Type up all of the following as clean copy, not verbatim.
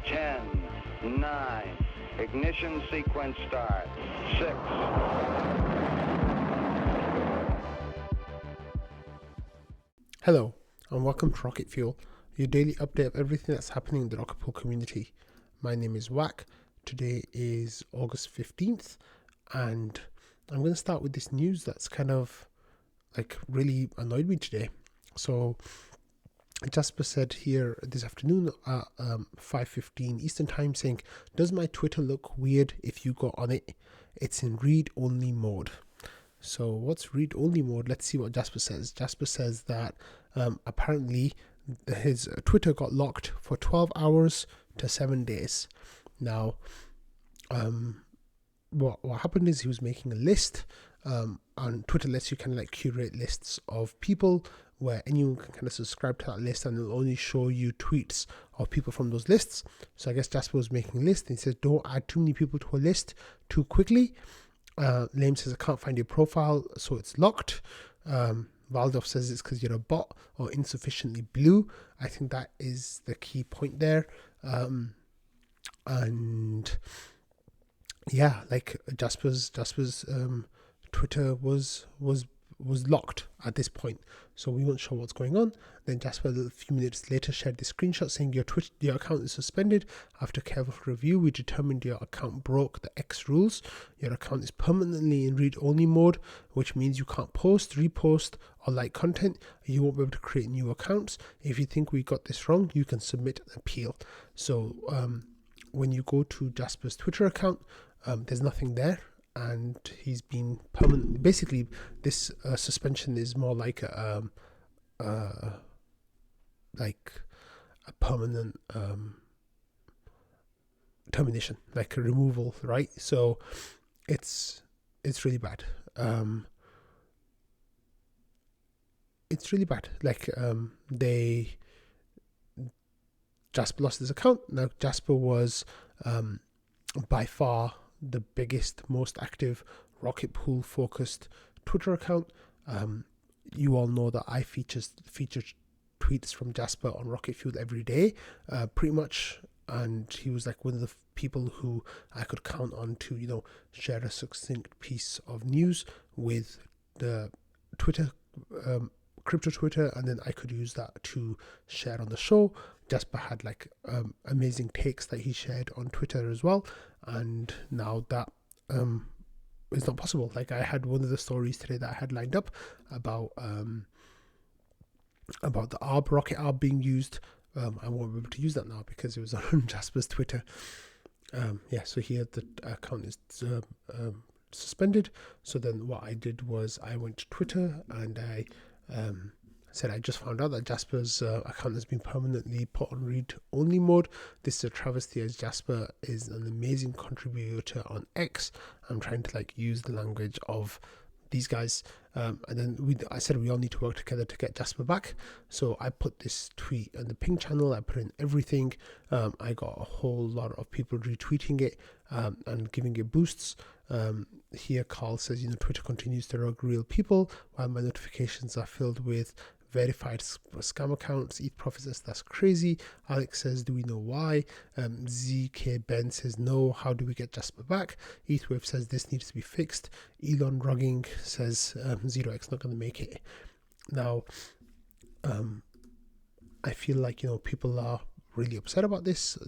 10, 9, ignition sequence start. 6. Hello, and welcome to Rocket Fuel, your daily update of everything that's happening in the Rocket Pool community. My name is Wack. Today is August 15th, and I'm going to start with this news that's kind of really annoyed me today. So, Jasper said here this afternoon at 5:15 Eastern Time, saying, "Does my Twitter look weird if you go on it? It's in read-only mode." So what's read-only mode? Let's see what Jasper says. Jasper says that apparently his Twitter got locked for 12 hours to 7 days. Now, what happened is he was making a list, and Twitter lets you kind of curate lists of people where anyone can kind of subscribe to that list, and it'll only show you tweets of people from those lists. So I guess Jasper was making a list, and he says, don't add too many people to a list too quickly. Lame says, I can't find your profile, so it's locked. Valdov says it's because you're a bot or insufficiently blue. I think that is the key point there. And yeah, Jasper's Twitter was locked at this point, so we weren't sure what's going on. Then Jasper, a few minutes later, shared this screenshot saying your account is suspended. After careful review, we determined your account broke the X rules. Your account is permanently in read-only mode, which means you can't post, repost, or like content. You won't be able to create new accounts. If you think we got this wrong, you can submit an appeal. So when you go to Jasper's Twitter account, there's nothing there. And he's been permanent. Basically, this suspension is more like a permanent termination, like a removal, right? So it's really bad. It's really bad. Jasper lost his account. Now Jasper was by far the biggest, most active Rocket Pool focused Twitter account. You all know that I feature tweets from Jasper on Rocket Fuel every day, pretty much, and he was one of the people who I could count on to share a succinct piece of news with the Twitter, crypto Twitter, and then I could use that to share on the show. Jasper had amazing takes that he shared on Twitter as well, and now that is not possible. I had one of the stories today that I had lined up about the rocket arb being used. I won't be able to use that now because it was on Jasper's Twitter. So here the account is suspended. So then what I did was I went to Twitter and I said I just found out that Jasper's account has been permanently put on read-only mode. This is a travesty, as Jasper is an amazing contributor on X. I'm trying to use the language of these guys, and then I said we all need to work together to get Jasper back. So I put this tweet on the ping channel. I put in everything. I got a whole lot of people retweeting it and giving it boosts. Here Carl says, Twitter continues to rug real people while my notifications are filled with verified scam accounts. ETH Profit says that's crazy. Alex says, do we know why? ZK Ben says no. How do we get Jasper back? ETHWave says this needs to be fixed. Elon Rugging says 0x not going to make it. Now, I feel people are really upset about this.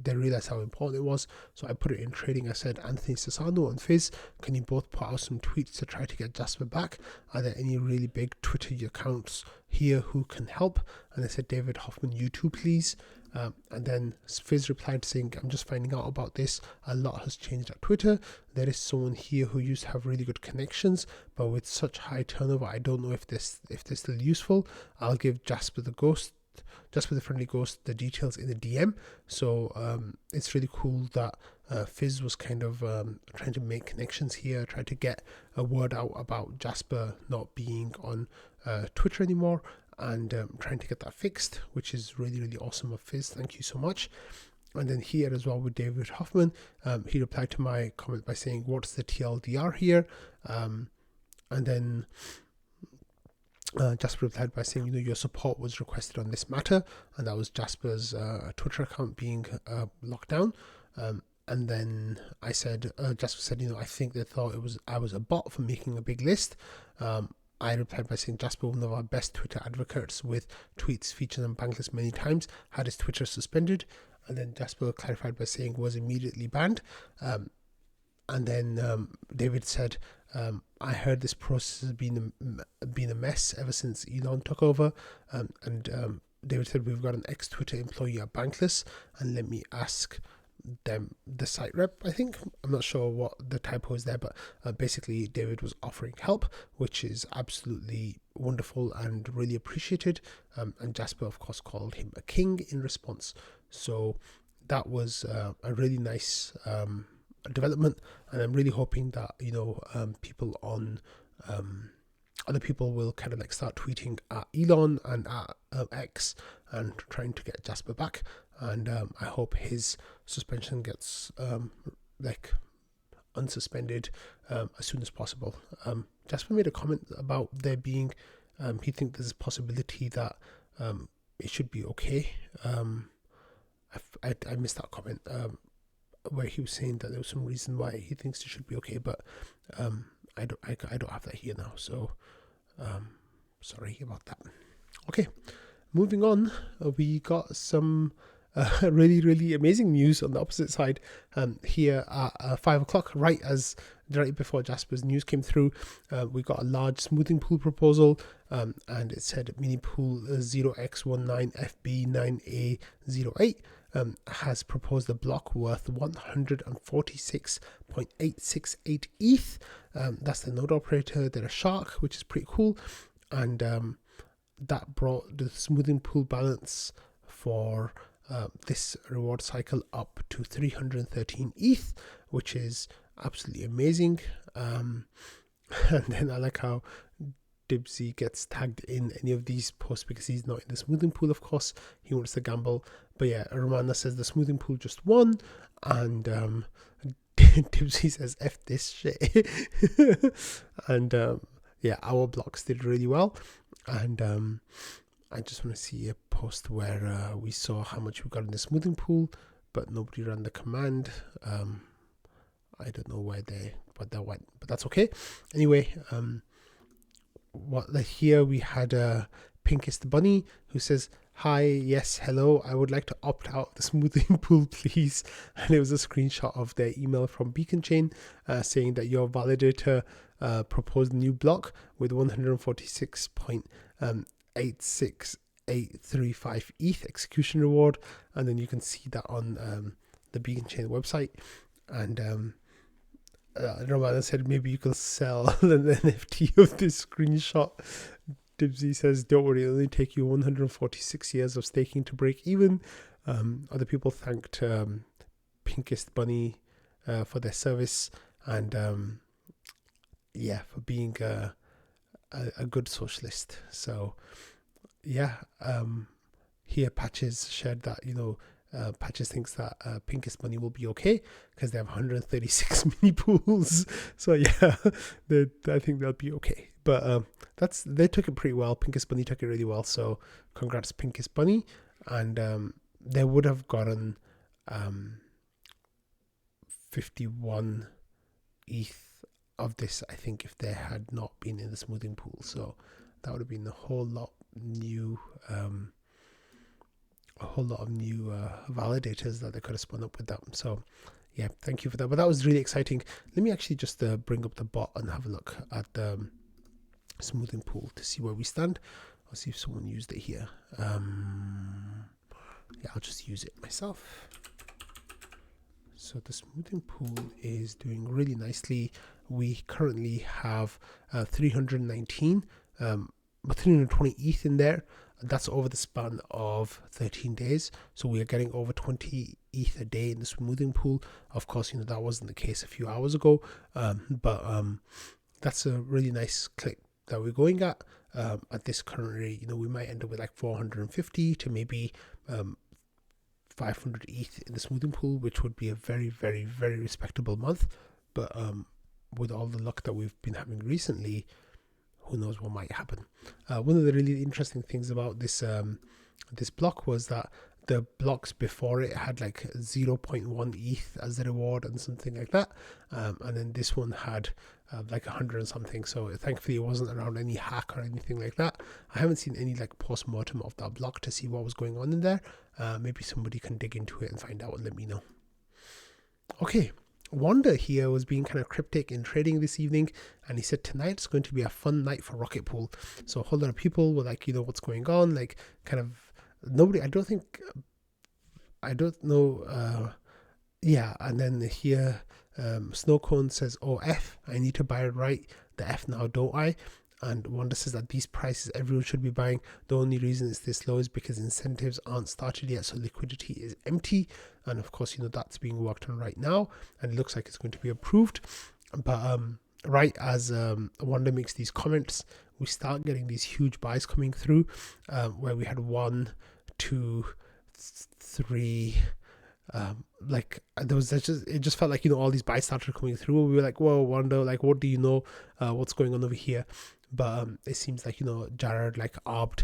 They realize how important it was. So I put it in trading. I said, Anthony Sassano and Fizz, can you both put out some tweets to try to get Jasper back? Are there any really big Twitter accounts here who can help? And I said, David Hoffman, you too, please. And then Fizz replied saying, I'm just finding out about this. A lot has changed at Twitter. There is someone here who used to have really good connections, but with such high turnover, I don't know if they're still useful. I'll give Jasper the Friendly Ghost the details in the DM. So it's really cool that Fizz was kind of trying to make connections here, trying to get a word out about Jasper not being on Twitter anymore, and trying to get that fixed, which is really, really awesome of Fizz. Thank you so much. And then here as well with David Hoffman, he replied to my comment by saying, what's the TLDR here? And then Jasper replied by saying, your support was requested on this matter, and that was Jasper's Twitter account being locked down. And then I said, Jasper said, I think they thought I was a bot for making a big list. I replied by saying Jasper, one of our best Twitter advocates with tweets featured on Bankless many times, had his Twitter suspended. And then Jasper clarified by saying was immediately banned. And then David said, I heard this process has been a mess ever since Elon took over. And David said, we've got an ex-Twitter employee at Bankless, and let me ask them, the site rep, I think. I'm not sure what the typo is there, but basically David was offering help, which is absolutely wonderful and really appreciated. And Jasper, of course, called him a king in response. So that was a really nice development, and I'm really hoping that people on other people will kind of like start tweeting at Elon and at X and trying to get Jasper back. And I hope his suspension gets unsuspended as soon as possible. Jasper made a comment about there being he thinks there's a possibility that it should be okay. I missed that comment where he was saying that there was some reason why he thinks it should be okay, but I don't have that here now, so sorry about that. Okay, moving on, we got some really, really amazing news on the opposite side here at 5 o'clock, right before Jasper's news came through. We got a large smoothing pool proposal, and it said mini pool 0x19FB9A08 has proposed a block worth 146.868 ETH. That's the node operator. They're a shark, which is pretty cool, and that brought the smoothing pool balance for this reward cycle up to 313 ETH, which is absolutely amazing. And then I like how Dibsy gets tagged in any of these posts because he's not in the smoothing pool, of course. He wants to gamble. But yeah, Romana says the smoothing pool just won, and Dibsy says F this shit. And yeah, our blocks did really well. And I just want to see a post where we saw how much we got in the smoothing pool, but nobody ran the command. I don't know where they went, but that's okay. Anyway, here we had Pinkest Bunny who says, hi, yes, hello, I would like to opt out of the smoothing pool, please. And it was a screenshot of their email from Beacon Chain saying that your validator proposed a new block with 146.86835 ETH execution reward. And then you can see that on the Beacon Chain website. And Romana said maybe you can sell an NFT of this screenshot. Dibsy says, don't worry, it'll only take you 146 years of staking to break even. Other people thanked Pinkest Bunny for their service and for being a good socialist. So yeah, here Patches shared that, Patches thinks that Pinkest Bunny will be okay because they have 136 mini pools. So yeah, I think they'll be okay. But they took it pretty well. Pinkest Bunny took it really well. So congrats, Pinkest Bunny. And they would have gotten 51 ETH of this, I think, if they had not been in the smoothing pool. So that would have been a whole lot new. Validators that they could have spun up with that. So yeah, thank you for that. But that was really exciting. Let me actually just bring up the bot and have a look at the smoothing pool to see where we stand. I'll see if someone used it here. I'll just use it myself. So the smoothing pool is doing really nicely. We currently have 320 ETH in there. That's over the span of 13 days. So we are getting over 20 ETH a day in the smoothing pool. Of course, that wasn't the case a few hours ago. But that's a really nice clip that we're going at this current rate. We might end up with like 450 to maybe 500 ETH in the smoothing pool, which would be a very, very, very respectable month. But with all the luck that we've been having recently, who knows what might happen. One of the really interesting things about this block was that the blocks before it had like 0.1 ETH as the reward and something like that, and then this one had like 100 and something. So thankfully it wasn't around any hack or anything like that. I haven't seen any like post-mortem of that block to see what was going on in there. Maybe somebody can dig into it and find out and let me know. Okay, Wanda here was being kind of cryptic in trading this evening, and he said tonight's going to be a fun night for Rocket Pool. So a whole lot of people were like, what's going on, like kind of nobody, I don't know. And then here Snowcone says, oh F, I need to buy it right the F now, don't I? And Wanda says that these prices everyone should be buying. The only reason it's this low is because incentives aren't started yet, so liquidity is empty. And of course, that's being worked on right now, and it looks like it's going to be approved. But right as Wanda makes these comments, we start getting these huge buys coming through, where we had 1, 2, 3. It just felt like all these buys started coming through. We were like, whoa, Wanda, like what do you know? What's going on over here? But it seems like Jared like arbed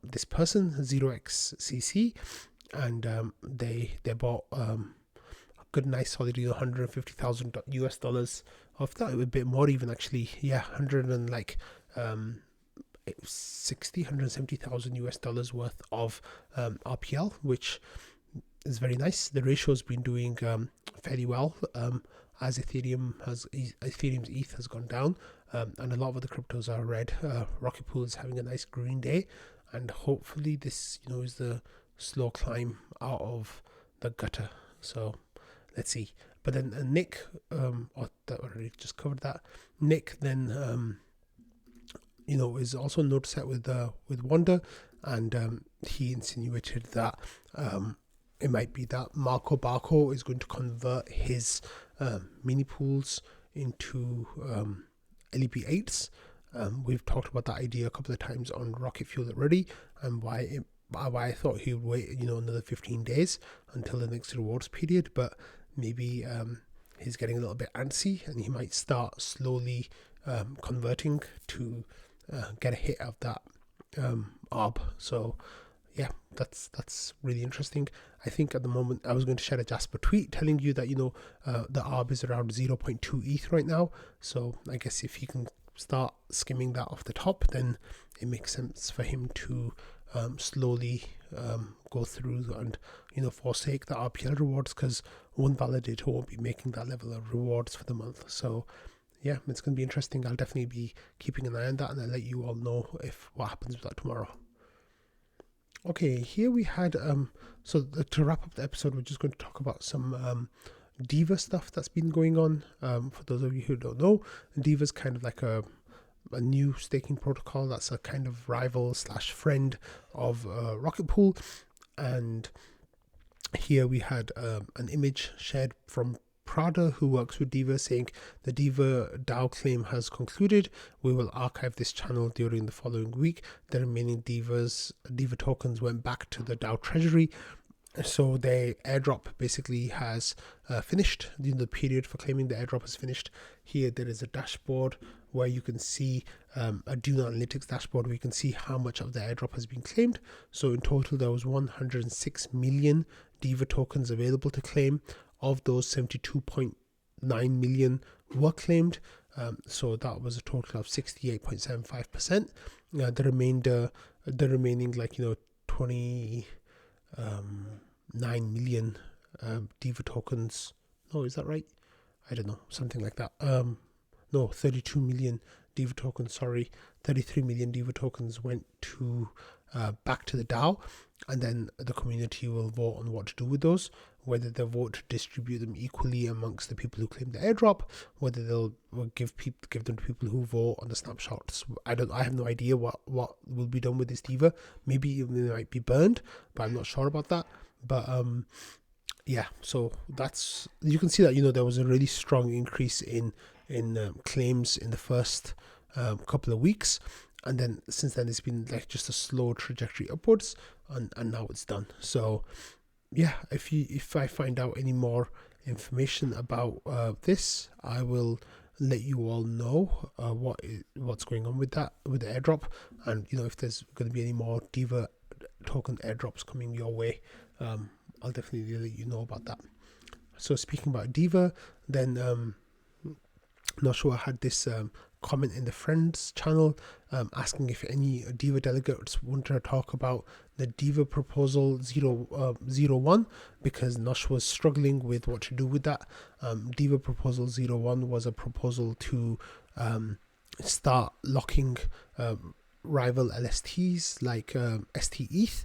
this person 0xcc, and they bought a good nice solid $150,000 of that, a bit more even actually, 170,000 US dollars worth of RPL, which is very nice. The ratio's been doing fairly well as Ethereum's ETH has gone down, and a lot of the cryptos are red. Rocket Pool is having a nice green day, and hopefully this is the slow climb out of the gutter. So let's see. But then Nick, that already just covered that. Nick then is also node set with Wanda, and he insinuated that it might be that Marco Barco is going to convert his mini pools into LEP8s. We've talked about that idea a couple of times on Rocket Fuel already, and why I thought he would wait another 15 days until the next rewards period, but maybe he's getting a little bit antsy and he might start slowly converting to get a hit of that ARB. So yeah, that's really interesting. I think at the moment I was going to share a Jasper tweet telling you that the ARB is around 0.2 ETH right now. So I guess if you can start skimming that off the top, then it makes sense for him to slowly go through and forsake the RPL rewards, because one validator won't be making that level of rewards for the month. So yeah, it's going to be interesting. I'll definitely be keeping an eye on that, and I'll let you all know what happens with that tomorrow. Okay, here we had to wrap up the episode, we're just going to talk about some Diva stuff that's been going on. For those of you who don't know, Diva is kind of like a new staking protocol that's a kind of rival / friend of Rocket Pool. And here we had an image shared from Prada, who works with Diva, saying the Diva DAO claim has concluded. We will archive this channel during the following week. The remaining Diva tokens went back to the DAO treasury. So the airdrop basically has finished. The period for claiming the airdrop has finished. Here there is a dashboard where you can see a Dune Analytics dashboard where you can see how much of the airdrop has been claimed. So in total there was 106 million Diva tokens available to claim. Of those, 72.9 million were claimed. So that was a total of 68.75%. The remaining 29 million Diva tokens. No, is that right? I don't know, something like that. 32 million Diva tokens. 33 million Diva tokens went to back to the DAO, and then the community will vote on what to do with those. Whether they vote to distribute them equally amongst the people who claim the airdrop, whether they'll give them to people who vote on the snapshots. I have no idea what will be done with this Diva. Maybe they might be burned, but I'm not sure about that. But so that's, you can see that there was a really strong increase in claims in the first couple of weeks, and then since then it's been like just a slow trajectory upwards, and now it's done. So yeah, if I find out any more information about this, I will let you all know what's going on with that, with the airdrop, and if there's going to be any more Diva token airdrops coming your way. I'll definitely let you know about that. So speaking about Diva, then not sure I had this comment in the friends channel asking if any Diva delegates want to talk about the Diva proposal 01, because Nosh was struggling with what to do with that. Diva proposal 01 was a proposal to start locking rival LSTs like ST-ETH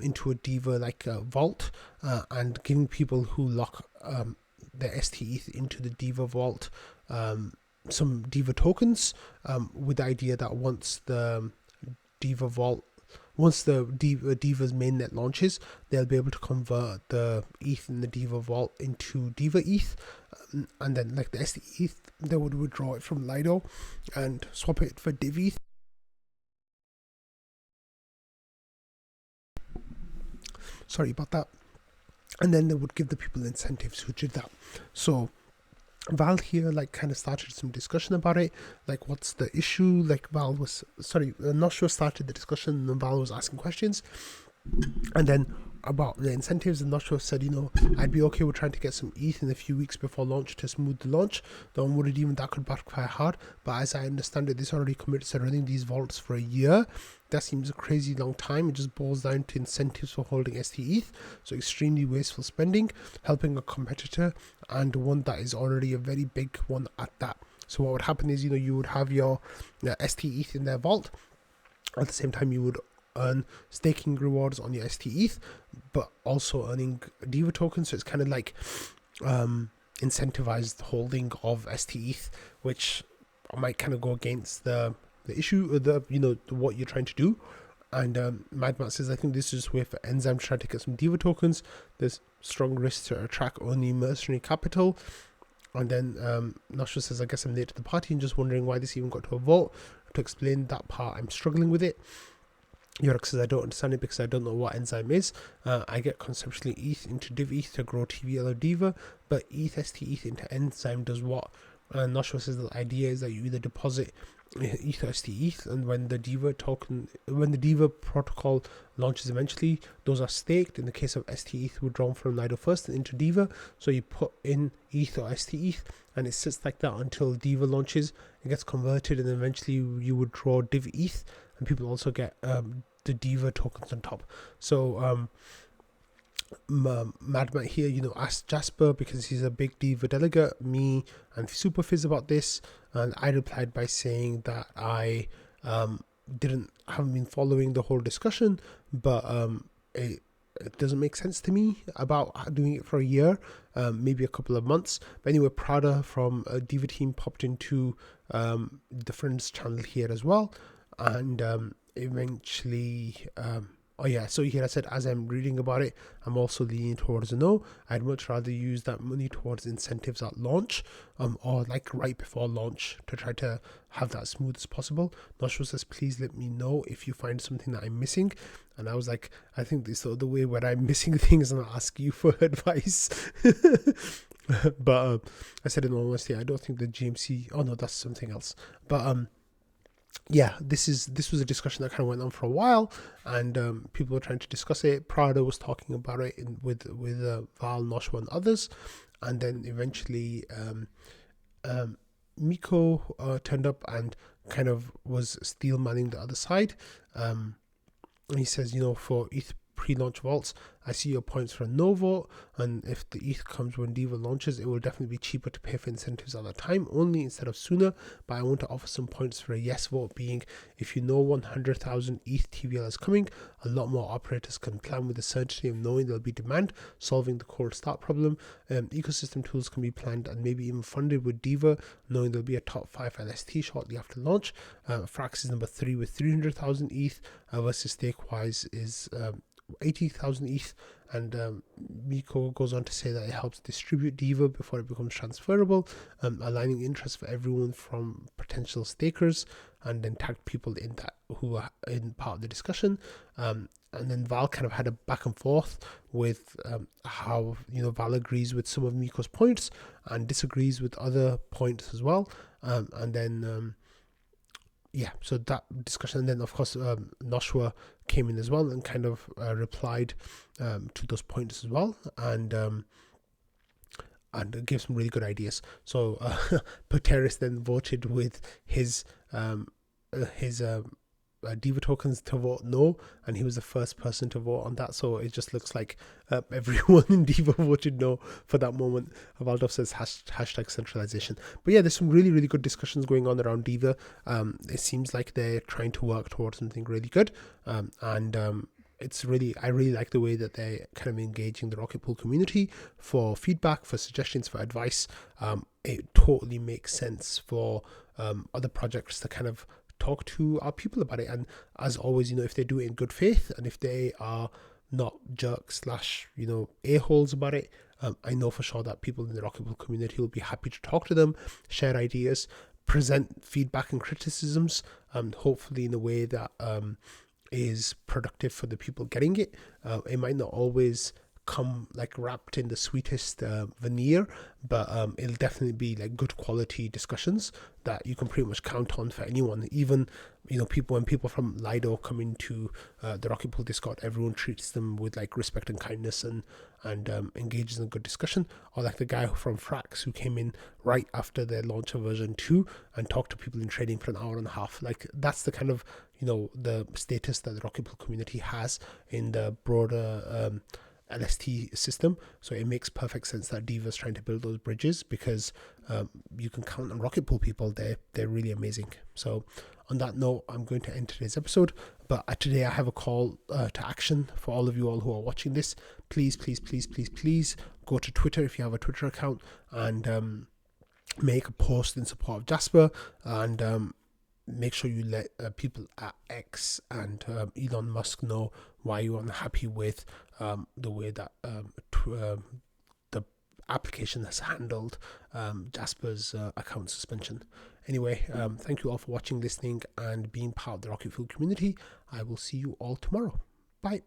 into a Diva like vault, and giving people who lock the ST-ETH into the Diva vault some Diva tokens, with the idea that once the Diva's mainnet launches, they'll be able to convert the ETH in the Diva vault into Diva ETH, and then like the ST-ETH, they would withdraw it from Lido and swap it for Div ETH. Sorry about that. And then they would give the people incentives who did that. So Val here kind of started some discussion about it, like what's the issue. Noshua started the discussion and Val was asking questions, and then about the incentives, and Noshua said, I'd be okay with trying to get some ETH in a few weeks before launch to smooth the launch. Don't worry, even that could backfire hard, but as I understand it, this already committed to running these vaults for a year. That seems a crazy long time. It just boils down to incentives for holding ST-ETH, so extremely wasteful spending, helping a competitor, and one that is already a very big one at that. So what would happen is, you would have your ST-ETH in their vault. At the same time, you would earn staking rewards on your ST-ETH, but also earning Diva tokens. So it's kind of like incentivized holding of ST-ETH, which might kind of go against the issue, what you're trying to do. And Madmat says, I think this is just a way for Enzyme to try to get some Diva tokens. There's strong risk to attract only mercenary capital. And then Noshua says, I guess I'm late to the party and just wondering why this even got to a vote. To explain that part, I'm struggling with it. York says, I don't understand it because I don't know what Enzyme is. I get conceptually ETH into Div ETH to grow TVL or Diva, but ETH ST-ETH into Enzyme does what? Noshua says the idea is that you either deposit ETH or ST-ETH, and when the Diva protocol launches eventually, those are staked. In the case of ST-ETH, withdrawn from Lido first into Diva, so you put in ETH or ST-ETH and it sits like that until Diva launches. It gets converted, and eventually you withdraw Div ETH, and people also get the Diva tokens on top. So Madmat here, asked Jasper, because he's a big Diva delegate, me and Superfizz about this, and I replied by saying that I haven't been following the whole discussion, but it doesn't make sense to me about doing it for a year, maybe a couple of months. But anyway, Prada from Diva team popped into the friends channel here as well, and eventually so here I said, as I'm reading about it, I'm also leaning towards a no. I'd much rather use that money towards incentives at launch, or like right before launch, to try to have that smooth as possible. Noshua says, please let me know if you find something that I'm missing. And I was like, I think this is the way where I'm missing things and I'll ask you for advice. But I said, in all honesty, I don't think the GMC, oh no, that's something else. But yeah, this was a discussion that kind of went on for a while, and people were trying to discuss it. Prada was talking about it with Val, Noshua, and others, and then eventually Miko turned up and kind of was steel manning the other side. He says, for ETH pre-launch vaults, I see your points for a no vote, and if the ETH comes when Diva launches, it will definitely be cheaper to pay for incentives at that time only instead of sooner. But I want to offer some points for a yes vote, being if 100,000 ETH TVL is coming, a lot more operators can plan with the certainty of knowing there'll be demand, solving the cold start problem. Ecosystem tools can be planned and maybe even funded with Diva, knowing there'll be a top 5 LST shortly after launch. Frax is number 3 with 300,000 ETH versus Stakewise is 80,000 ETH, and Miko goes on to say that it helps distribute Diva before it becomes transferable, aligning interests for everyone from potential stakers, and then tagged people in that who are in part of the discussion. And then Val kind of had a back and forth with how Val agrees with some of Miko's points and disagrees with other points as well. And then yeah, so that discussion, and then of course Noshua came in as well and kind of replied to those points as well, and gave some really good ideas. So Pateris then voted with his Diva tokens to vote no, and he was the first person to vote on that. So it just looks like everyone in Diva voted no for that moment. Valdov says hashtag centralization. But yeah, there's some really, really good discussions going on around Diva. It seems like they're trying to work towards something really good, and it's really, I really like the way that they're kind of engaging the Rocket Pool community for feedback, for suggestions, for advice. It totally makes sense for other projects to kind of talk to our people about it. And as always, if they do it in good faith, and if they are not jerks / a-holes about it, I know for sure that people in the Rocket Pool community will be happy to talk to them, share ideas, present feedback and criticisms, hopefully in a way that is productive for the people getting it. It might not always come like wrapped in the sweetest veneer, but it'll definitely be like good quality discussions that you can pretty much count on for anyone. Even when people from Lido come into the Rocket Pool Discord, everyone treats them with like respect and kindness, and engages in a good discussion. Or like the guy from Frax who came in right after their launch of version 2 and talked to people in trading for an hour and a half. Like that's the kind of the status that the Rocket Pool community has in the broader LST system. So it makes perfect sense that Diva's trying to build those bridges, because you can count on Rocket Pool people. They're really amazing. So on that note, I'm going to end today's episode. But today I have a call to action for all of you all who are watching this. Please go to Twitter if you have a Twitter account, and make a post in support of Jasper, and make sure you let people at X and Elon Musk know why you're unhappy with the way that the application has handled Jasper's account suspension. Anyway, thank you all for watching, listening, and being part of the Rocket Fuel community. I will see you all tomorrow. Bye.